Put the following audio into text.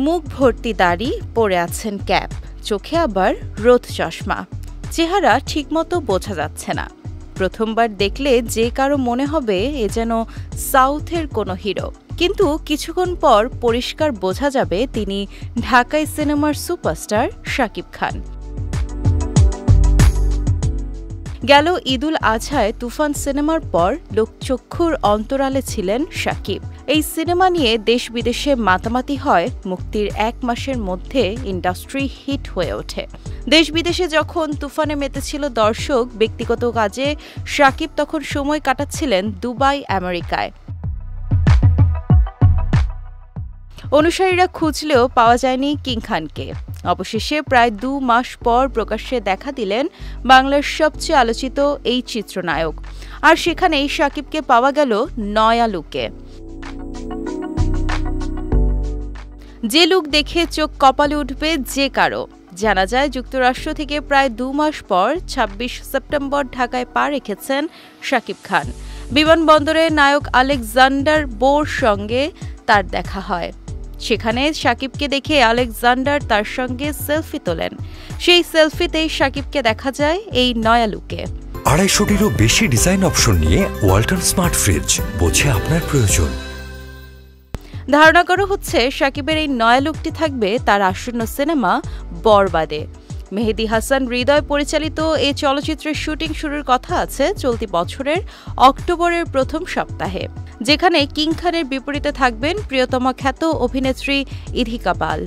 মুখ ভর্তি দাড়ি, পরে আছেন ক্যাপ, চোখে আবার রোদ চশমা। চেহারা ঠিকমতো বোঝা যাচ্ছে না। প্রথমবার দেখলে যে কারো মনে হবে এ যেন সাউথের কোনো হিরো, কিন্তু কিছুক্ষণ পর পরিষ্কার বোঝা যাবে তিনি ঢাকাই সিনেমার সুপারস্টার শাকিব খান। গেল ঈদুল আজহায় তুফান সিনেমার পর লোকচক্ষুর অন্তরালে ছিলেন শাকিব। এই সিনেমা নিয়ে দেশ বিদেশে মাতামাতি হয়, মুক্তির 1 মাসের মধ্যে ইন্ডাস্ট্রি হিট হয়ে ওঠে। দেশ বিদেশে যখন তুফানে মেতেছিল দর্শক, ব্যক্তিগত কাজে শাকিব তখন সময় কাটাচ্ছিলেন দুবাই, আমেরিকায়। অনুসারীরা খুঁজলেও পাওয়া যায়নি কিং খানকে। অবশেষে প্রায় 2 মাস পর প্রকাশ্যে দেখা দিলেন বাংলার সবচেয়ে আলোচিত এই চিত্রনায়ক। আর সেখানেই শাকিবকে পাওয়া গেল নয়া লুকে। যে লুক দেখে চোখ কপালে উঠবে যে কারো। জানা যায় যুক্তরাষ্ট্র থেকে প্রায় 2 মাস পর 26 সেপ্টেম্বর ঢাকায় পা রেখেছেন শাকিব খান। বিমানবন্দরে নায়ক আলেকজান্ডার বোর সঙ্গে তার দেখা হয়। সেখানে শাকিবকে দেখে আলেকজান্ডার তার সঙ্গে সেলফি তোলেন। সেই সেলফিতেই শাকিবকে দেখা যায় এই নয়া লুকে। 250-টিরও বেশি ডিজাইন অপশন নিয়ে ওয়ালটন স্মার্ট ফ্রিজ, বোঝে আপনার প্রয়োজন। ধারণা করা হচ্ছে শাকিবের এই নয়া লুকটি থাকবে তার আসন্ন সিনেমা বরবাদে। মেহেদী হাসান হৃদয় পরিচালিত এই চলচ্চিত্রের শুটিং শুরুর কথা আছে চলতি বছরের অক্টোবরের প্রথম সপ্তাহে, যেখানে কিং খানের বিপরীতে থাকবেন প্রিয়তমা খ্যাত অভিনেত্রী ইধিকা পাল।